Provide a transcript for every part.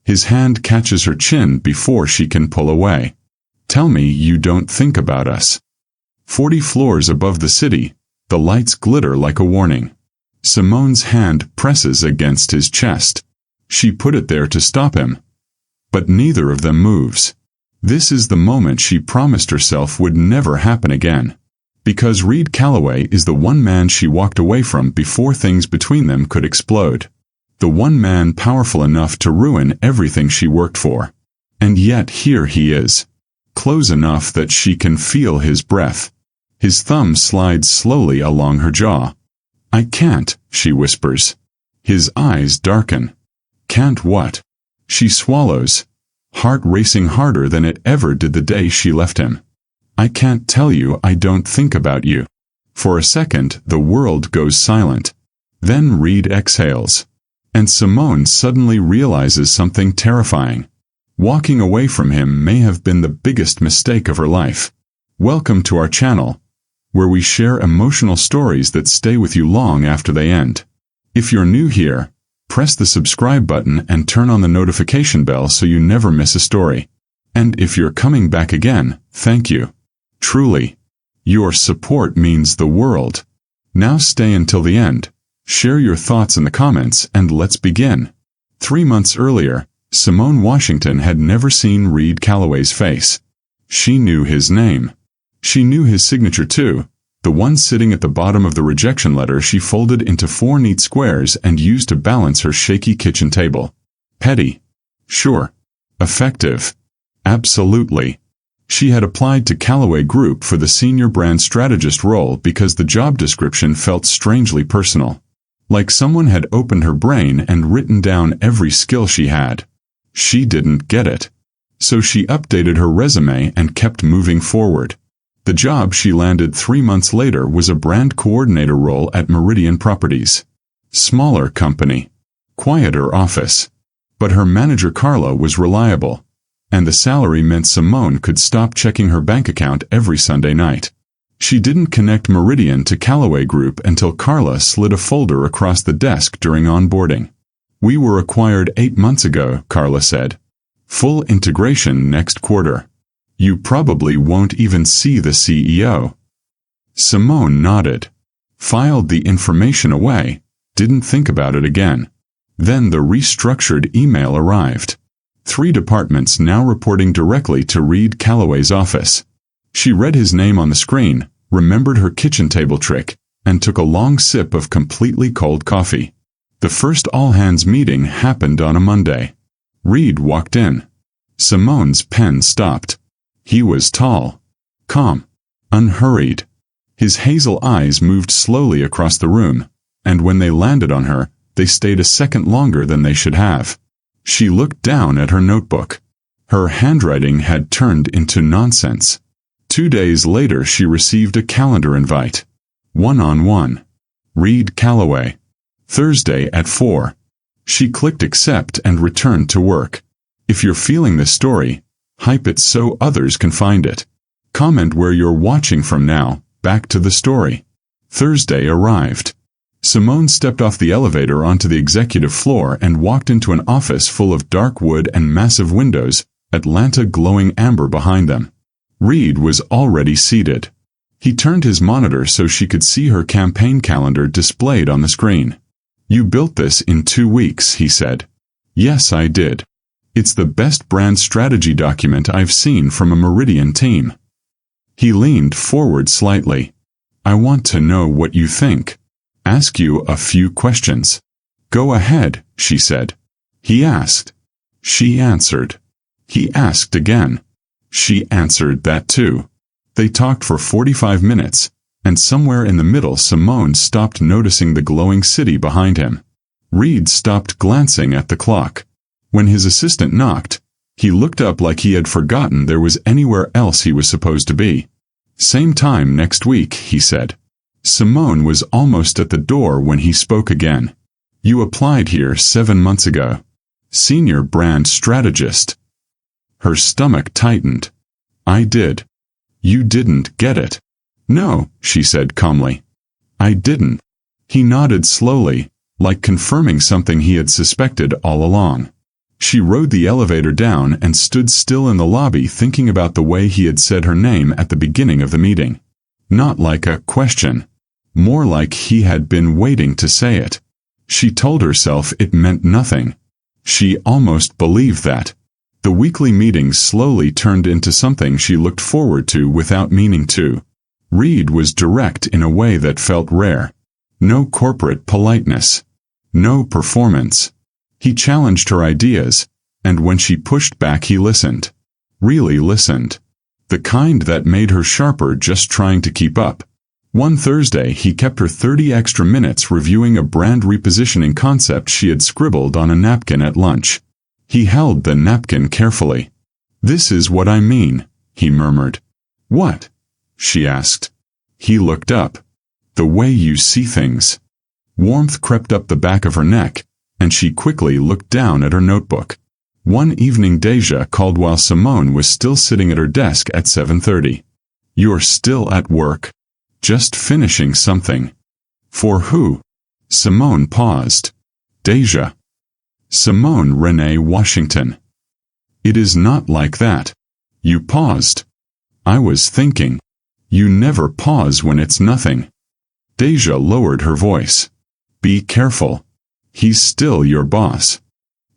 His hand catches her chin before she can pull away. Tell me you don't think about us. 40 floors above the city, the lights glitter like a warning. Simone's hand presses against his chest. She put it there to stop him. But neither of them moves. This is the moment she promised herself would never happen again. Because Reed Calloway is the one man she walked away from before things between them could explode. The one man powerful enough to ruin everything she worked for. And yet here he is. Close enough that she can feel his breath. His thumb slides slowly along her jaw. I can't, she whispers. His eyes darken. Can't what? She swallows, heart racing harder than it ever did the day she left him. I can't tell you I don't think about you. For a second, the world goes silent. Then Reed exhales. And Simone suddenly realizes something terrifying. Walking away from him may have been the biggest mistake of her life. Welcome to our channel, where we share emotional stories that stay with you long after they end. If you're new here, press the subscribe button and turn on the notification bell so you never miss a story. And if you're coming back again, thank you. Truly. Your support means the world. Now stay until the end. Share your thoughts in the comments and let's begin. 3 months earlier, Simone Washington had never seen Reed Calloway's face. She knew his name. She knew his signature too, the one sitting at the bottom of the rejection letter she folded into 4 neat squares and used to balance her shaky kitchen table. Petty. Sure. Effective. Absolutely. She had applied to Calloway Group for the senior brand strategist role because the job description felt strangely personal. Like someone had opened her brain and written down every skill she had. She didn't get it. So she updated her resume and kept moving forward. The job she landed 3 months later was a brand coordinator role at Meridian Properties. Smaller company. Quieter office. But her manager Carla was reliable. And the salary meant Simone could stop checking her bank account every Sunday night. She didn't connect Meridian to Calloway Group until Carla slid a folder across the desk during onboarding. We were acquired 8 months ago, Carla said. Full integration next quarter. You probably won't even see the CEO. Simone nodded. Filed the information away. Didn't think about it again. Then the restructured email arrived. 3 departments now reporting directly to Reed Calloway's office. She read his name on the screen, remembered her kitchen table trick, and took a long sip of completely cold coffee. The first all-hands meeting happened on a Monday. Reed walked in. Simone's pen stopped. He was tall, calm, unhurried. His hazel eyes moved slowly across the room, and when they landed on her, they stayed a second longer than they should have. She looked down at her notebook. Her handwriting had turned into nonsense. 2 days later she received a calendar invite. One-on-one. Reed Calloway. Thursday at 4. She clicked accept and returned to work. If you're feeling this story, hype it so others can find it. Comment where you're watching from now, back to the story. Thursday arrived. Simone stepped off the elevator onto the executive floor and walked into an office full of dark wood and massive windows, Atlanta glowing amber behind them. Reed was already seated. He turned his monitor so she could see her campaign calendar displayed on the screen. You built this in 2 weeks, he said. Yes, I did. It's the best brand strategy document I've seen from a Meridian team. He leaned forward slightly. I want to know what you think. Ask you a few questions. Go ahead, she said. He asked. She answered. He asked again. She answered that too. They talked for 45 minutes, and somewhere in the middle Simone stopped noticing the glowing city behind him. Reed stopped glancing at the clock. When his assistant knocked, he looked up like he had forgotten there was anywhere else he was supposed to be. Same time next week, he said. Simone was almost at the door when he spoke again. You applied here 7 months ago. Senior brand strategist. Her stomach tightened. I did. You didn't get it. No, she said calmly. I didn't. He nodded slowly, like confirming something he had suspected all along. She rode the elevator down and stood still in the lobby thinking about the way he had said her name at the beginning of the meeting. Not like a question. More like he had been waiting to say it. She told herself it meant nothing. She almost believed that. The weekly meetings slowly turned into something she looked forward to without meaning to. Reed was direct in a way that felt rare. No corporate politeness. No performance. He challenged her ideas, and when she pushed back he listened. Really listened. The kind that made her sharper just trying to keep up. One Thursday he kept her 30 extra minutes reviewing a brand repositioning concept she had scribbled on a napkin at lunch. He held the napkin carefully. "This is what I mean," he murmured. "What?" she asked. He looked up. "The way you see things." Warmth crept up the back of her neck, and she quickly looked down at her notebook. One evening Deja called while Simone was still sitting at her desk at 7:30. "You're still at work?" "Just finishing something." "For who?" Simone paused. "Deja." Simone Renee Washington. "It is not like that." "You paused." "I was thinking." "You never pause when it's nothing." Deja lowered her voice. "Be careful. He's still your boss."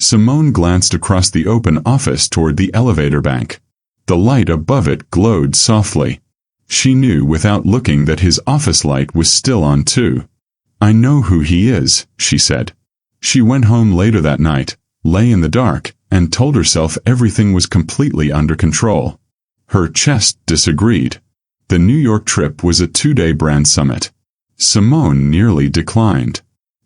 Simone glanced across the open office toward the elevator bank. The light above it glowed softly. She knew without looking that his office light was still on too. "I know who he is," she said. She went home later that night, lay in the dark, and told herself everything was completely under control. Her chest disagreed. The New York trip was a 2-day brand summit. Simone nearly declined.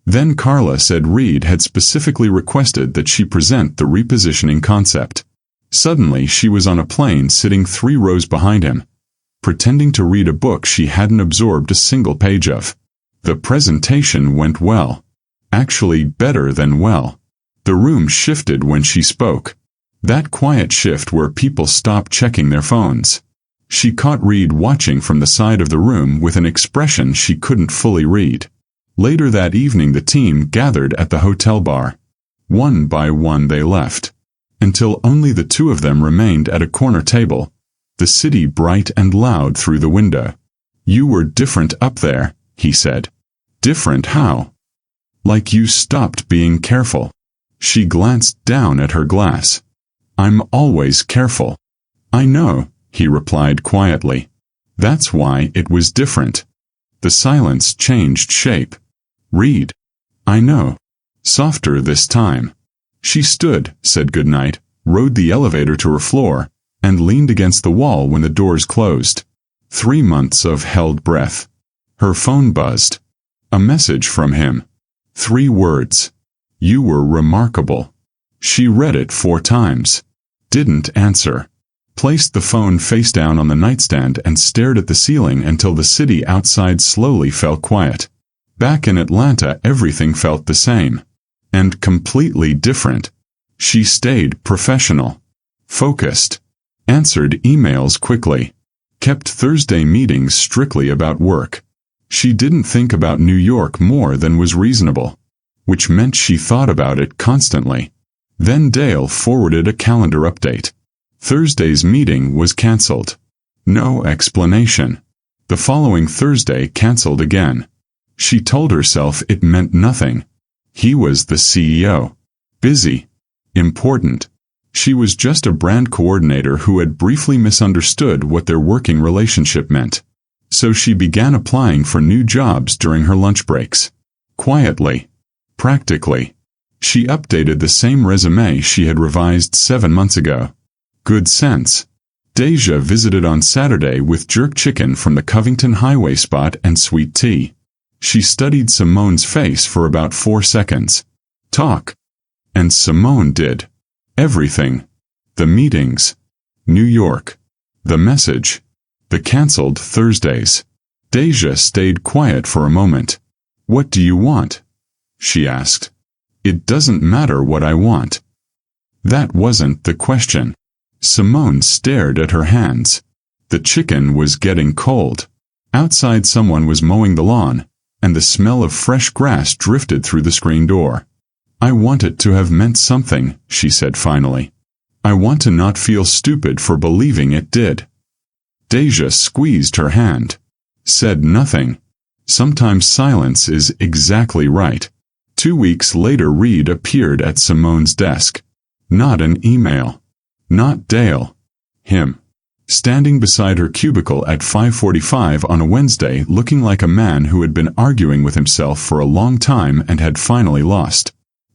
Then Carla said Reed had specifically requested that she present the repositioning concept. Suddenly she was on a plane sitting 3 rows behind him, pretending to read a book she hadn't absorbed a single page of. The presentation went well. Actually better than well. The room shifted when she spoke. That quiet shift where people stopped checking their phones. She caught Reed watching from the side of the room with an expression she couldn't fully read. Later that evening the team gathered at the hotel bar. One by one they left, until only the 2 of them remained at a corner table, the city bright and loud through the window. "You were different up there," he said. "Different how?" "Like you stopped being careful." She glanced down at her glass. "I'm always careful." "I know," he replied quietly. "That's why it was different." The silence changed shape. "Reed." "I know." Softer this time. She stood, said goodnight, rode the elevator to her floor, and leaned against the wall when the doors closed. 3 months of held breath. Her phone buzzed. A message from him. 3 words. "You were remarkable." She read it 4 times. Didn't answer. Placed the phone face down on the nightstand and stared at the ceiling until the city outside slowly fell quiet. Back in Atlanta everything felt the same. And completely different. She stayed professional. Focused. Answered emails quickly. Kept Thursday meetings strictly about work. She didn't think about New York more than was reasonable. Which meant she thought about it constantly. Then Dale forwarded a calendar update. Thursday's meeting was canceled. No explanation. The following Thursday canceled again. She told herself it meant nothing. He was the CEO. Busy. Important. She was just a brand coordinator who had briefly misunderstood what their working relationship meant. So she began applying for new jobs during her lunch breaks. Quietly. Practically. She updated the same resume she had revised 7 months ago. Good sense. Deja visited on Saturday with jerk chicken from the Covington Highway spot and sweet tea. She studied Simone's face for about 4 seconds. Talk. And Simone did. Everything. The meetings. New York. The message. The canceled Thursdays. Deja stayed quiet for a moment. "What do you want?" she asked. "It doesn't matter what I want." That wasn't the question. Simone stared at her hands. The chicken was getting cold. Outside someone was mowing the lawn, and the smell of fresh grass drifted through the screen door. I want it to have meant something, she said finally. I want to not feel stupid for believing it did. Deja squeezed her hand. Said nothing. Sometimes silence is exactly right. 2 weeks later Reed appeared at Simone's desk. Not an email. Not Dale. Him. Standing beside her cubicle at 5:45 on a Wednesday, looking like a man who had been arguing with himself for a long time and had finally lost.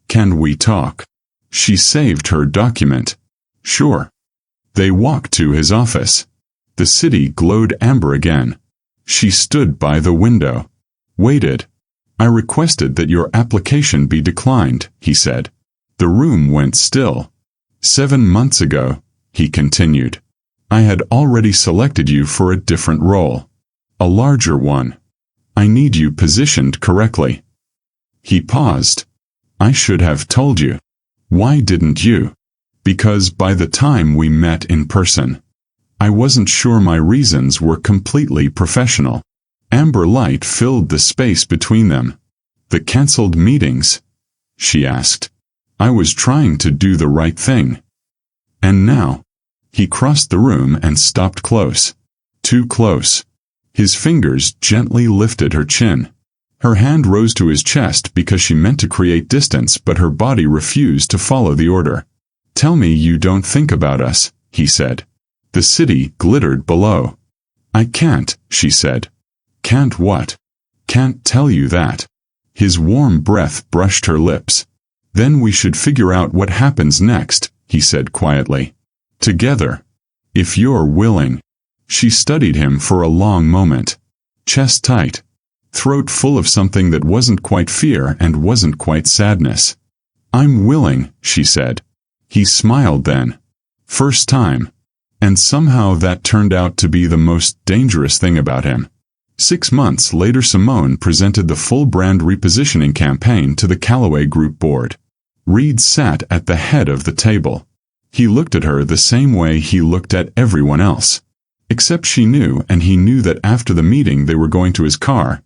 Can we talk? She saved her document. Sure. They walked to his office. The city glowed amber again. She stood by the window. Waited. I requested that your application be declined, he said. The room went still. 7 months ago, he continued. I had already selected you for a different role. A larger one. I need you positioned correctly. He paused. I should have told you. Why didn't you? Because by the time we met in person, I wasn't sure my reasons were completely professional. Amber light filled the space between them. The cancelled meetings? She asked. I was trying to do the right thing. And now? He crossed the room and stopped close. Too close. His fingers gently lifted her chin. Her hand rose to his chest because she meant to create distance, but her body refused to follow the order. Tell me you don't think about us, he said. The city glittered below. I can't, she said. Can't what? Can't tell you that. His warm breath brushed her lips. Then we should figure out what happens next, he said quietly. Together. If you're willing. She studied him for a long moment. Chest tight. Throat full of something that wasn't quite fear and wasn't quite sadness. I'm willing, she said. He smiled then. First time. And somehow that turned out to be the most dangerous thing about him. 6 months later Simone presented the full brand repositioning campaign to the Calloway Group board. Reed sat at the head of the table. He looked at her the same way he looked at everyone else. Except she knew, and he knew that after the meeting they were going to his car.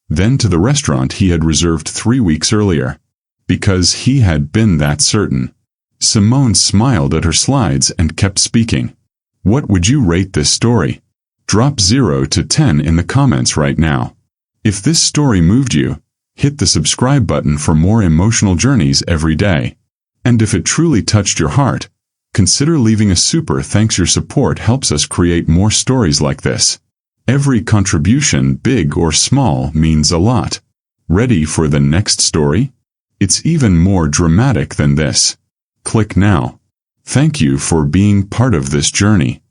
Then to the restaurant he had reserved 3 weeks earlier. Because he had been that certain. Simone smiled at her slides and kept speaking. What would you rate this story? Drop 0 to 10 in the comments right now. If this story moved you, hit the subscribe button for more emotional journeys every day. And if it truly touched your heart, consider leaving a super thanks. Your support helps us create more stories like this. Every contribution, big or small, means a lot. Ready for the next story? It's even more dramatic than this. Click now. Thank you for being part of this journey.